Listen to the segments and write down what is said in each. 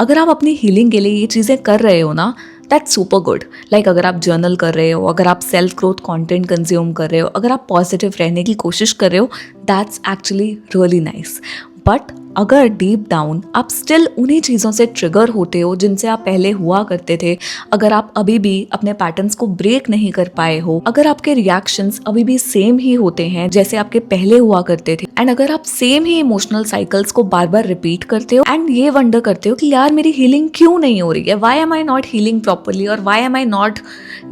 अगर आप अपनी हीलिंग के लिए ये चीज़ें कर रहे हो ना, दैट्स सुपर गुड। लाइक अगर आप जर्नल कर रहे हो, अगर आप सेल्फ ग्रोथ कंटेंट कंज्यूम कर रहे हो, अगर आप पॉजिटिव रहने की कोशिश कर रहे हो, that's actually really nice. But अगर डीप डाउन आप स्टिल उन्हीं चीज़ों से ट्रिगर होते हो जिनसे आप पहले हुआ करते थे, अगर आप अभी भी अपने पैटर्न्स को ब्रेक नहीं कर पाए हो, अगर आपके रिएक्शंस अभी भी सेम ही होते हैं जैसे आपके पहले हुआ करते थे, एंड अगर आप सेम ही इमोशनल साइकिल्स को बार बार रिपीट करते हो एंड ये वंडर करते हो कि यार मेरी हीलिंग क्यों नहीं हो रही है, why am I not healing properly, और why am I not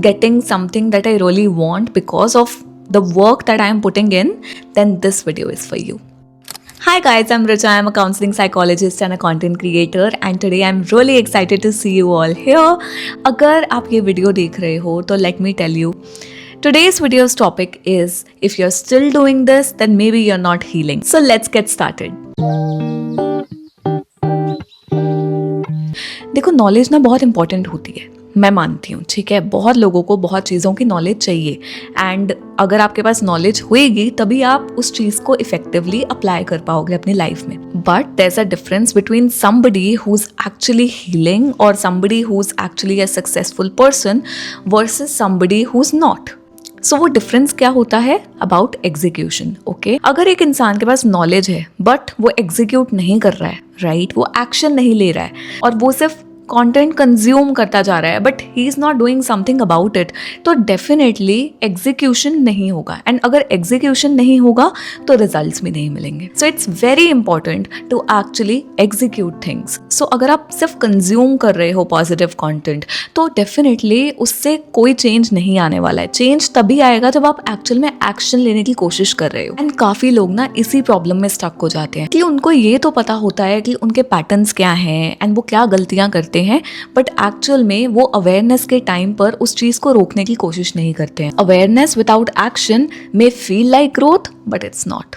getting something that I really want because of the work that I am putting in, then this video is for you. Hi guys, I'm Richa. I'm a counseling psychologist and a content creator, and today I'm really excited to see you all here. अगर आप ये video देख रहे हो तो let me tell you, today's video's topic is if you're still doing this, then maybe you're not healing. So let's get started. देखो, knowledge ना बहुत इंपॉर्टेंट होती है, मैं मानती हूँ, ठीक है. बहुत लोगों को बहुत चीज़ों की नॉलेज चाहिए, एंड अगर आपके पास नॉलेज होएगी तभी आप उस चीज़ को इफेक्टिवली अप्लाई कर पाओगे अपनी लाइफ में. But there is a difference between somebody who is actually healing और somebody who is actually a successful person versus somebody who is not. So वो डिफरेंस क्या होता है? About execution. ओके, अगर एक इंसान के पास नॉलेज है बट वो एग्जीक्यूट नहीं कर रहा है, राइट, वो एक्शन नहीं ले रहा है और वो सिर्फ कंटेंट कंज्यूम करता जा रहा है but he is not doing something about it, तो डेफिनेटली एग्जीक्यूशन नहीं होगा, एंड अगर एग्जीक्यूशन नहीं होगा तो रिजल्ट्स भी नहीं मिलेंगे. So it's very important to actually execute things. So अगर आप सिर्फ कंज्यूम कर रहे हो पॉजिटिव कंटेंट तो डेफिनेटली उससे कोई चेंज नहीं आने वाला है. चेंज तभी आएगा जब आप एक्चुअल में एक्शन लेने की कोशिश कर रहे हो. एंड काफ़ी लोग ना इसी प्रॉब्लम में स्टक हो जाते हैं कि उनको ये तो पता होता है कि उनके पैटर्न्स क्या हैं एंड वो क्या गलतियाँ करते हैं, बट एक्चुअल में वो अवेयरनेस के टाइम पर उस चीज को रोकने की कोशिश नहीं करते हैं. Awareness without action may feel like growth but it's not.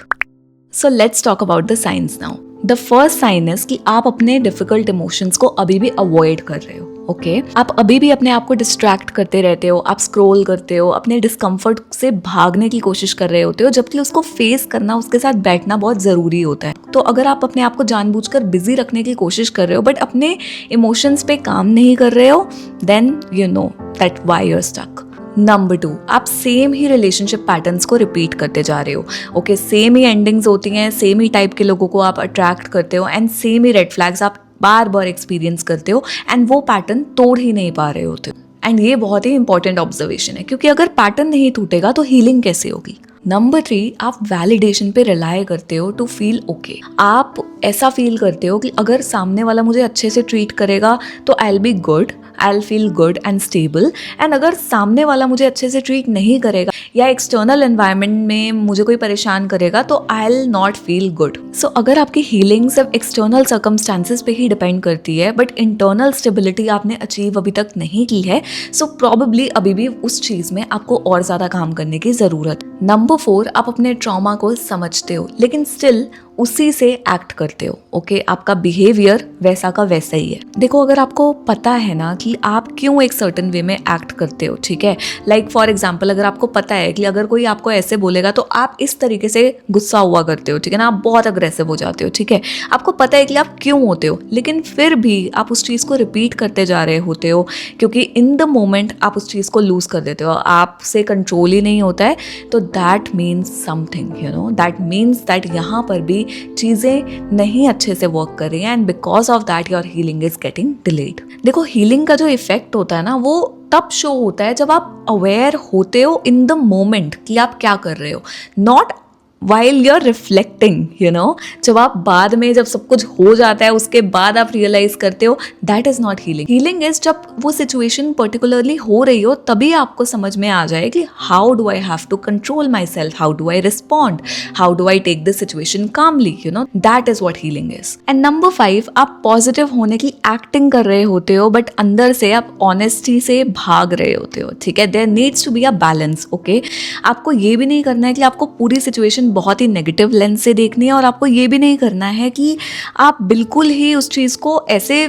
So let's talk about the science now. The first sign is कि आप अपने डिफिकल्ट इमोशंस को अभी भी अवॉइड कर रहे हो. ओके, आप अभी भी अपने आप को डिस्ट्रैक्ट करते रहते हो, आप स्क्रॉल करते हो, अपने डिस्कम्फर्ट से भागने की कोशिश कर रहे होते हो, जबकि उसको फेस करना, उसके साथ बैठना बहुत ज़रूरी होता है. तो अगर आप अपने आप को जानबूझकर बिजी रखने की कोशिश कर रहे हो बट अपने इमोशंस पे काम नहीं कर रहे हो, then you know that why you are stuck. Number 2, आप सेम ही रिलेशनशिप पैटर्न्स को रिपीट करते जा रहे हो. ओके, सेम ही एंडिंग्स होती हैं, सेम ही टाइप के लोगों को आप अट्रैक्ट करते हो, and same he red flags आप बार बार एक्सपीरियंस करते हो, एंड वो पैटर्न तोड़ ही नहीं पा रहे होते हो. एंड ये बहुत ही इंपॉर्टेंट ऑब्जर्वेशन है, क्योंकि अगर पैटर्न नहीं टूटेगा तो हीलिंग कैसे होगी. नंबर 3, आप वैलिडेशन पे रिलाय करते हो टू फील ओके. आप ऐसा फील करते हो कि अगर सामने वाला मुझे अच्छे से ट्रीट करेगा तो I will be good, I will feel good and stable, and अगर सामने वाला मुझे अच्छे से ट्रीट नहीं करेगा या एक्सटर्नल एनवायरनमेंट में मुझे कोई परेशान करेगा तो I will not feel good. So अगर आपकी हीलिंग सिर्फ एक्सटर्नल सर्कमस्टांसेस पे ही डिपेंड करती है बट इंटरनल स्टेबिलिटी आपने अचीव अभी तक नहीं की है, सो प्रॉबेबली अभी भी उस चीज़ में आपको और ज़्यादा काम करने की ज़रूरत. नंबर 4, आप अपने ट्रॉमा को समझते हो लेकिन स्टिल उसी से एक्ट करते हो. ओके, आपका बिहेवियर वैसा का वैसा ही है. देखो, अगर आपको पता है ना कि आप क्यों एक सर्टेन वे में एक्ट करते हो, ठीक है, लाइक फॉर एग्जांपल अगर आपको पता है कि अगर कोई आपको ऐसे बोलेगा तो आप इस तरीके से गुस्सा हुआ करते हो, ठीक है ना, आप बहुत अग्रेसिव हो जाते हो, ठीक है, आपको पता है कि आप क्यों होते हो, लेकिन फिर भी आप उस चीज़ को रिपीट करते जा रहे होते हो क्योंकि इन द मोमेंट आप उस चीज़ को लूज कर देते हो, आपसे कंट्रोल ही नहीं होता है. तो that means something, you know, that means that यहाँ पर भी चीज़ें नहीं अच्छे से वर्क कर रही हैं, and because of that your healing is getting delayed. देखो, हीलिंग का जो इफेक्ट होता है ना वो तब शो होता है जब आप अवेयर होते हो इन द मोमेंट कि आप क्या कर रहे हो, not while you're reflecting, you know, जब आप बाद में, जब सब कुछ हो जाता है उसके बाद आप रियलाइज करते हो, that is not healing. Healing is जब वो सिचुएशन पर्टिकुलरली हो रही हो तभी आपको समझ में आ जाए कि how do I have to control myself, how do I respond, how do I take the situation calmly, you know, that is what healing is. And number 5, आप पॉजिटिव होने की एक्टिंग कर रहे होते हो बट अंदर से आप ऑनेस्टी से भाग रहे होते हो, ठीक है. There needs to be a balance, okay? आपको ये भी नहीं करना है कि आपको पूरी सिचुएशन बहुत ही नेगेटिव लेंस से देखनी है और आपको ये भी नहीं करना है कि आप बिल्कुल ही उस चीज़ को ऐसे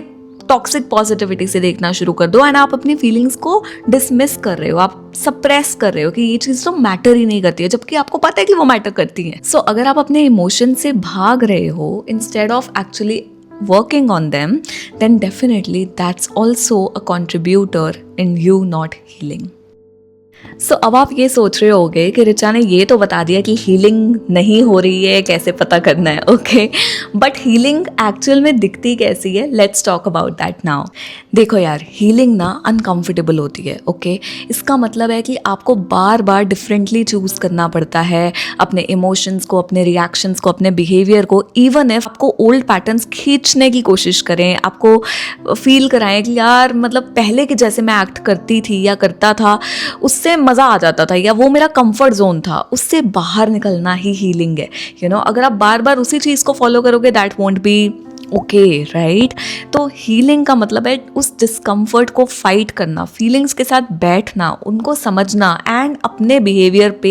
टॉक्सिक पॉजिटिविटी से देखना शुरू कर दो एंड आप अपनी फीलिंग्स को डिसमिस कर रहे हो, आप सप्रेस कर रहे हो कि ये चीज़ तो मैटर ही नहीं करती है, जबकि आपको पता है कि वो मैटर करती है. सो अगर आप अपने इमोशन से भाग रहे हो instead of actually working on them, then definitely that's also a contributor in you not healing. सो अब आप ये सोच रहे होगे कि रिचा ने ये तो बता दिया कि हीलिंग नहीं हो रही है, कैसे पता करना है, ओके, बट हीलिंग एक्चुअल में दिखती कैसी है, let's talk about that now. देखो यार, हीलिंग ना अनकंफर्टेबल होती है, ओके. इसका मतलब है कि आपको बार बार डिफरेंटली चूज करना पड़ता है अपने इमोशंस को, अपने रिएक्शंस को, अपने बिहेवियर को. इवन इफ आपको ओल्ड पैटर्न्स खींचने की कोशिश करें, आपको फील कराएं कि यार मतलब पहले के जैसे मैं एक्ट करती थी या करता था उससे मज़ा आ जाता था, या वो मेरा कंफर्ट जोन था, उससे बाहर निकलना ही हीलिंग है. अगर आप बार बार उसी चीज़ को फॉलो करोगे, that won't be okay, right. तो हीलिंग का मतलब है उस डिस्कम्फर्ट को फाइट करना, फीलिंग्स के साथ बैठना, उनको समझना एंड अपने बिहेवियर पे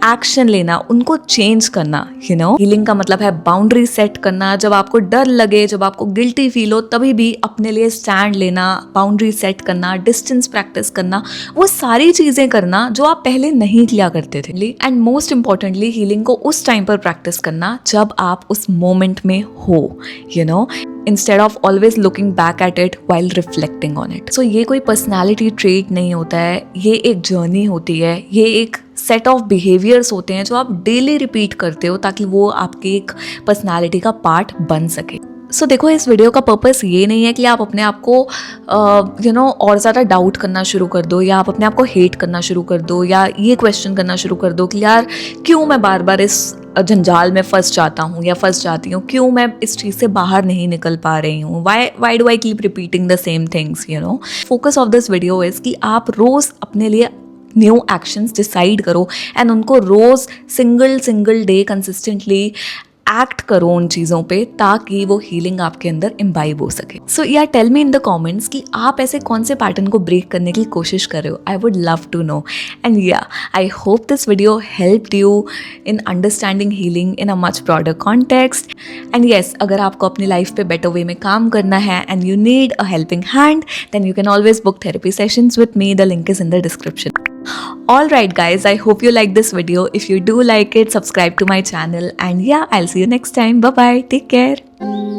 एक्शन लेना, उनको चेंज करना. हीलिंग का मतलब है बाउंड्री सेट करना. जब आपको डर लगे, जब आपको गिल्टी फील हो, तभी भी अपने लिए स्टैंड लेना, बाउंड्री सेट करना, डिस्टेंस प्रैक्टिस करना, वो सारी चीज़ें करना जो आप पहले नहीं किया करते थे. एंड मोस्ट इंपॉर्टेंटली हीलिंग को उस टाइम पर प्रैक्टिस करना जब आप उस मोमेंट में हो, instead of always looking back at it while reflecting on it. So ये कोई पर्सनैलिटी ट्रेट नहीं होता है, ये एक जर्नी होती है, ये एक सेट ऑफ बिहेवियर्स होते हैं जो आप डेली रिपीट करते हो ताकि वो आपकी एक पर्सनैलिटी का पार्ट बन सके. सो देखो, इस वीडियो का पर्पस ये नहीं है कि आप अपने आप को और ज़्यादा डाउट करना शुरू कर दो, या आप अपने आप को हेट करना शुरू कर दो, या ये क्वेश्चन करना शुरू कर दो कि यार क्यों मैं बार बार इस जंजाल में फंस जाता हूँ या फंस जाती हूँ, क्यों मैं इस चीज़ से बाहर नहीं निकल पा रही हूँ, why do I keep repeating the same things. Focus of this video is कि आप रोज़ अपने लिए न्यू एक्शंस डिसाइड करो एंड उनको रोज़ सिंगल डे कंसिस्टेंटली एक्ट करो उन चीज़ों पे, ताकि वो हीलिंग आपके अंदर इम्बाइब हो सके. So yeah tell me in the comments कि आप ऐसे कौन से पैटर्न को ब्रेक करने की कोशिश कर रहे हो. I would love to know. And yeah I hope this video helped you in understanding healing in a much broader context. And yes, अगर आपको अपनी लाइफ पे बेटर वे में काम करना है and you need a helping hand, then you can always book therapy sessions with me. The link is in the description. Alright guys, I hope you like this video. If you do like it, subscribe to my channel, and yeah, I'll see you next time. Bye bye, take care.